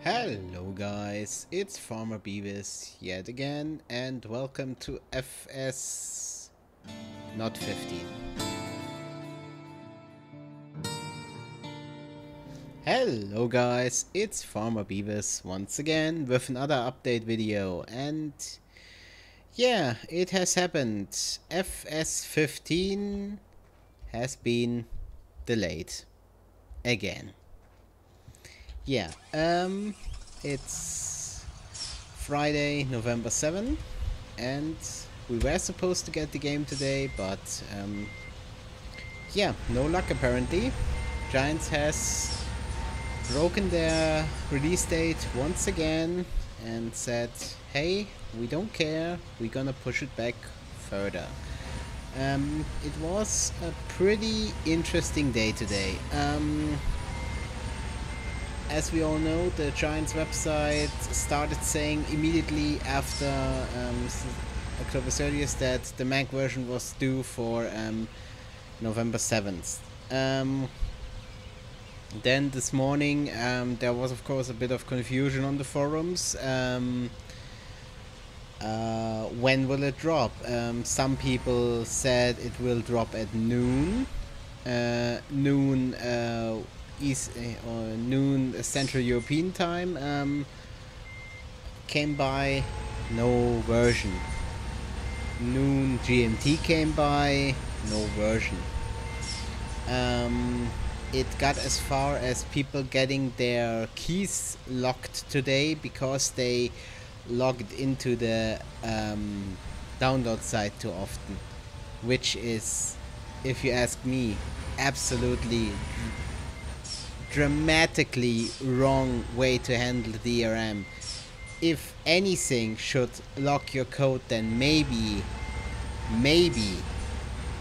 Hello guys, it's Farmer Beavis yet again, and welcome to FS not 15. Hello guys, it's Farmer Beavis once again with another update video, and yeah, it has happened. FS 15 has been delayed again. Yeah, it's Friday, November 7th, and we were supposed to get the game today, but yeah, no luck apparently. Giants has broken their release date once again and said, hey, we don't care, we're gonna push it back further. It was a pretty interesting day today. As we all know, the Giants website started saying immediately after October 30th that the Mac version was due for November 7th. Then this morning there was of course a bit of confusion on the forums. When will it drop? Some people said it will drop at noon. Noon Central European time came by, no version. Noon GMT came by, no version. It got as far as people getting their keys locked today because they logged into the download site too often, which is, if you ask me, absolutely dramatically wrong way to handle the DRM. If anything should lock your code, then maybe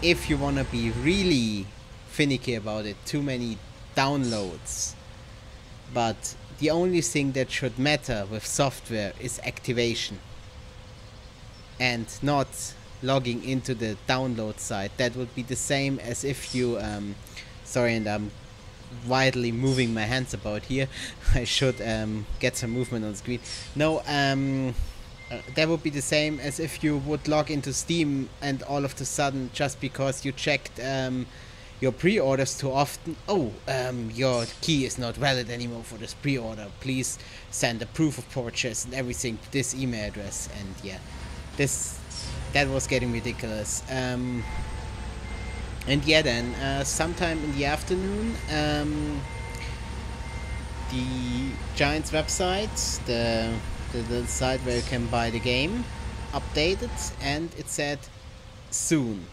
if you wanna be really finicky about it, too many downloads. But the only thing that should matter with software is activation and not logging into the download site. That would be the same as if you sorry, and I'm widely moving my hands about here. I should get some movement on the screen. No, that would be the same as if you would log into Steam and all of a sudden, just because you checked your pre-orders too often, your key is not valid anymore for this pre-order, please send a proof of purchase and everything to this email address. And yeah, that was getting ridiculous. And yeah, then sometime in the afternoon, the Giants website, the site where you can buy the game, updated, and it said soon.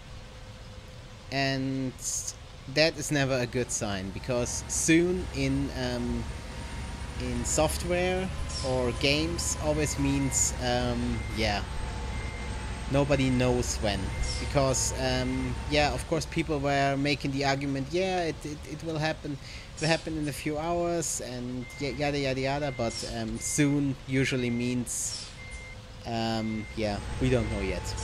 And that is never a good sign, because soon in software or games always means yeah, nobody knows when. Because yeah, of course people were making the argument, yeah, it will happen in a few hours and yada yada yada, but soon usually means yeah, we don't know yet.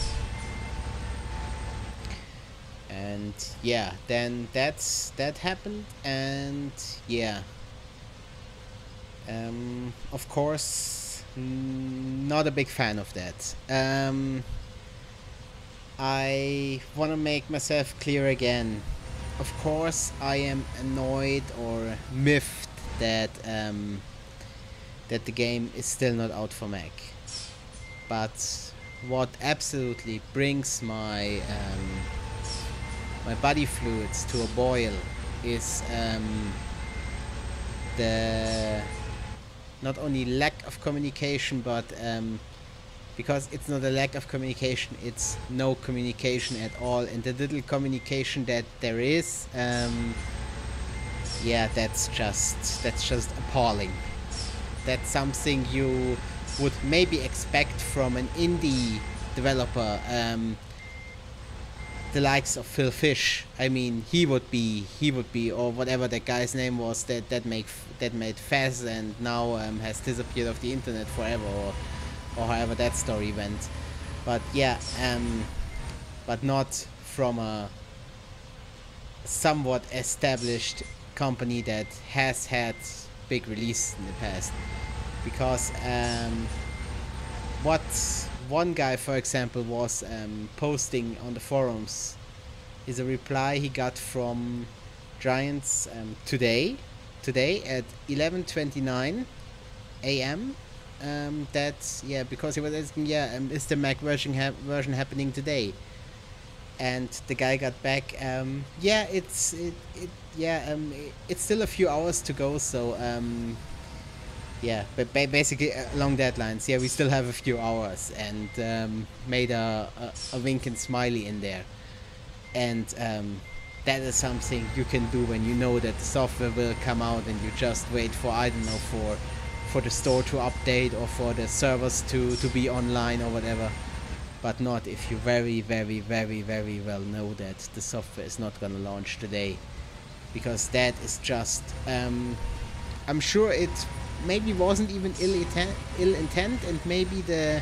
And yeah, then that happened, and yeah, of course not a big fan of that. I want to make myself clear again. Of course, I am annoyed or miffed that that the game is still not out for Mac. But what absolutely brings my my body fluids to a boil is the not only lack of communication, but because it's not a lack of communication, it's no communication at all. And the little communication that there is, yeah, that's just appalling. That's something you would maybe expect from an indie developer, the likes of Phil Fish. I mean, he would be, or whatever that guy's name was that made Faz and now has disappeared off the internet forever, or however that story went. But yeah, but not from a somewhat established company that has had big releases in the past. because what one guy, for example, was posting on the forums is a reply he got from Giants today at 11:29 a.m. That, yeah, because he was asking, is the Mac version happening today? And the guy got back, it's still a few hours to go, so but basically along that lines, we still have a few hours, and made a wink and smiley in there. And that is something you can do when you know that the software will come out, and you just wait for, I don't know, for the store to update or for the servers to be online or whatever. But not if you very, very, very, very well know that the software is not gonna launch today. Because that is just, I'm sure it maybe wasn't even ill intent, and maybe the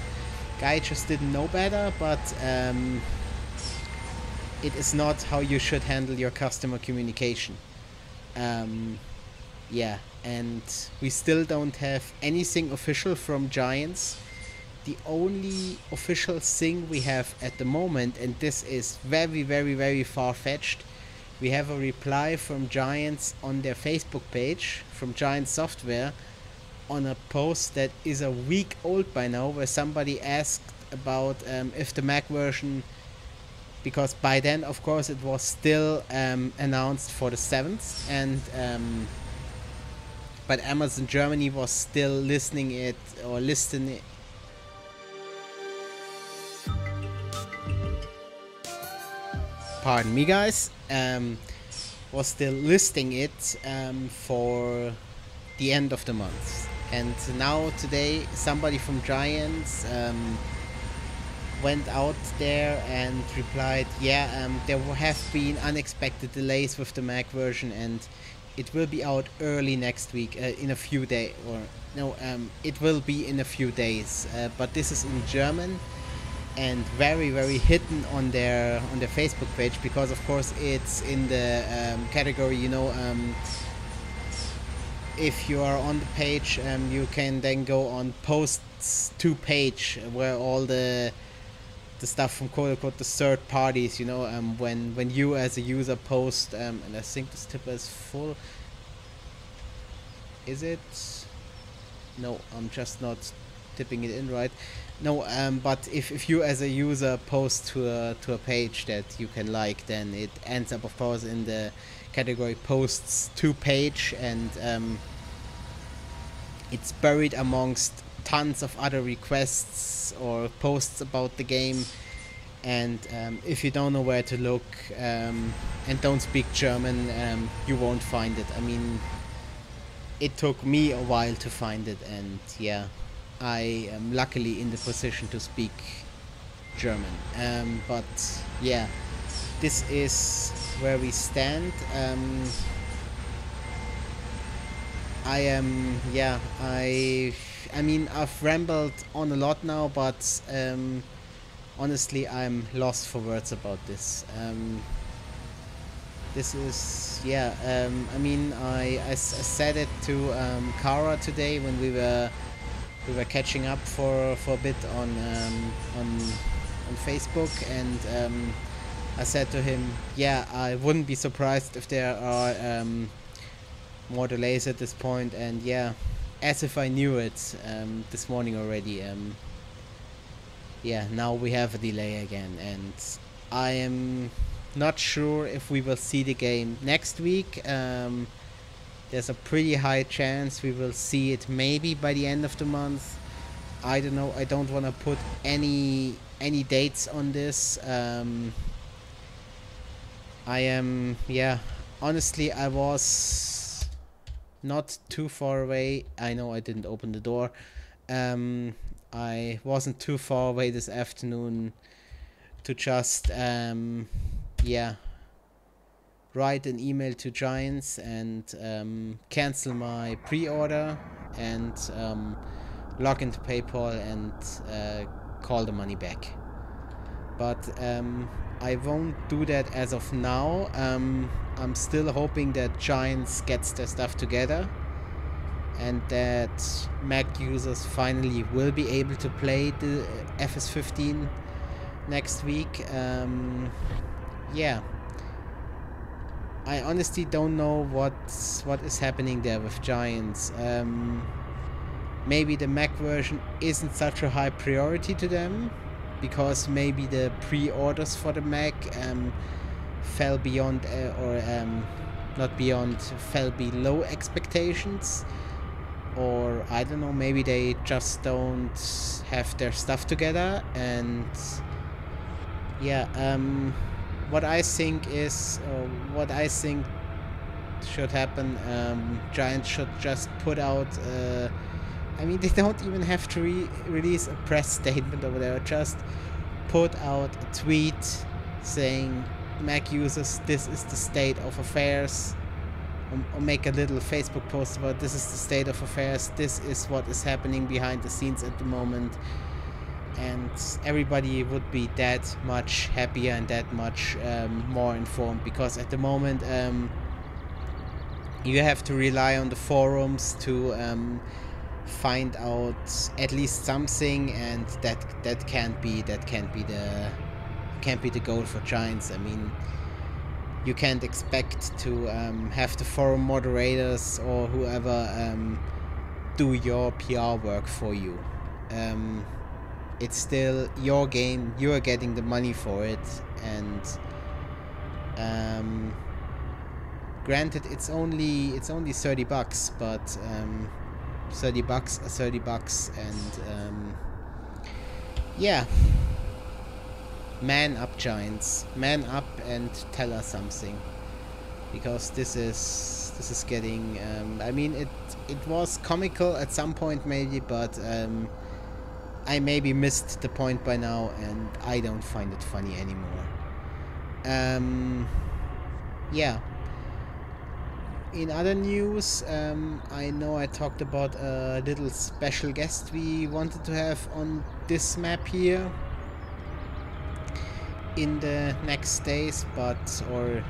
guy just didn't know better, but it is not how you should handle your customer communication. And we still don't have anything official from Giants. The only official thing we have at the moment, and this is very, very, very far-fetched, we have a reply from Giants on their Facebook page, from Giants Software, on a post that is a week old by now, where somebody asked about if the Mac version, because by then, of course, it was still announced for the 7th, and but Amazon Germany was still listing it. Pardon me, guys. Was still listing it for the end of the month. And now today, somebody from Giants went out there and replied, there have been unexpected delays with the Mac version, and it will be out early next week, in a few days, it will be in a few days, but this is in German, and very, very hidden on their Facebook page, because of course it's in the category, if you are on the page, you can then go on posts to page, where all the stuff from quote unquote the third parties, when you as a user post, and I think this tip is full. Is it? No, I'm just not tipping it in right. No, but if you as a user post to a page that you can like, then it ends up, of course, in the category posts to page, and it's buried amongst tons of other requests or posts about the game. And if you don't know where to look, and don't speak German, you won't find it. I mean, it took me a while to find it, and I am luckily in the position to speak German. But this is where we stand. I mean, I've rambled on a lot now, but honestly, I'm lost for words about this. This is, I mean, I said it to Kara today when we were catching up for a bit on Facebook, and I said to him, I wouldn't be surprised if there are more delays at this point, and as if I knew it this morning already. Now we have a delay again, and I am not sure if we will see the game next week. There's a pretty high chance we will see it maybe by the end of the month. I don't know. I don't want to put any dates on this. I am, honestly, I was not too far away. I know I didn't open the door. I wasn't too far away this afternoon to just, write an email to Giants and cancel my pre-order, and log into PayPal and call the money back. But I won't do that as of now. I'm still hoping that Giants gets their stuff together. and that Mac users finally will be able to play the FS15 next week. Yeah, I honestly don't know what is happening there with Giants. Maybe the Mac version isn't such a high priority to them, because maybe the pre-orders for the Mac fell beyond not beyond, fell below expectations, or I don't know, maybe they just don't have their stuff together. And yeah, what I think should happen, Giants should just put out I mean, they don't even have to release a press statement or whatever, just put out a tweet saying, Mac users, this is the state of affairs, or make a little Facebook post about this is the state of affairs, this is what is happening behind the scenes at the moment, and everybody would be that much happier and that much more informed, because at the moment you have to rely on the forums to find out at least something, and that can't be the goal for Giants. I mean, you can't expect to have the forum moderators or whoever do your PR work for you. It's still your game, you're getting the money for it, and granted it's only $30, but $30 are $30, and yeah, man up, Giants, man up and tell us something, because this is getting I mean, it was comical at some point maybe, but I maybe missed the point by now, and I don't find it funny anymore. Yeah. In other news, I know I talked about a little special guest we wanted to have on this map here in the next days, but or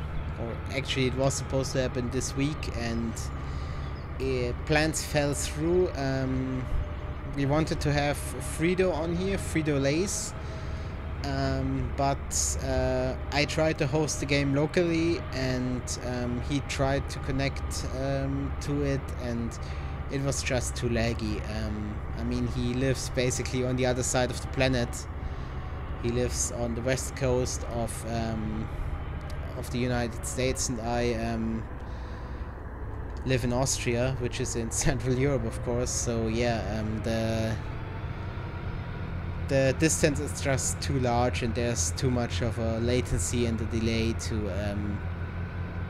actually it was supposed to happen this week, and plans fell through. We wanted to have Frito on here, Frito Lays, but I tried to host the game locally, and he tried to connect to it, and it was just too laggy. I mean, he lives basically on the other side of the planet. He lives on the west coast of the United States, and I live in Austria, which is in Central Europe, of course. So yeah, the distance is just too large, and there's too much of a latency and a delay to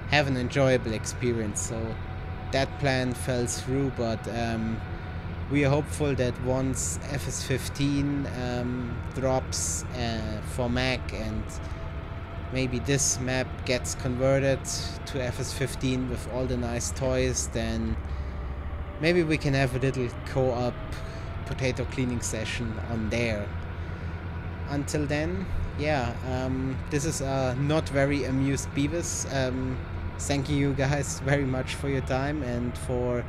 have an enjoyable experience. So that plan fell through, but we are hopeful that once FS15 drops for Mac, and maybe this map gets converted to FS15 with all the nice toys, then maybe we can have a little co-op potato cleaning session on there. Until then, yeah, this is not very amused Beavis. Thank you guys very much for your time and for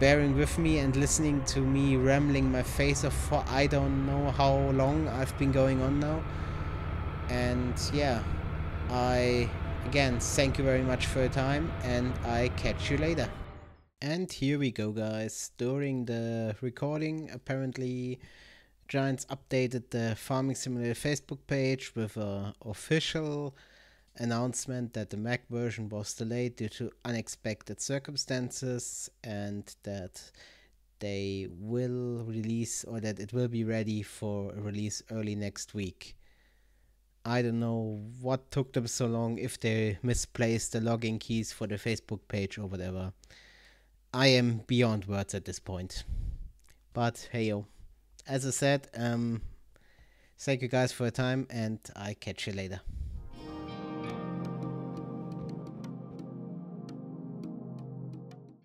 bearing with me and listening to me rambling my face off for I don't know how long I've been going on now. And yeah, I again thank you very much for your time, and I catch you later. And here we go, guys. During the recording, apparently Giants updated the Farming Simulator Facebook page with an official announcement that the Mac version was delayed due to unexpected circumstances, and that they will release, or that it will be ready for a release early next week. I don't know what took them so long, if they misplaced the login keys for the Facebook page or whatever. I am beyond words at this point. But hey yo, as I said, thank you guys for your time, and I catch you later.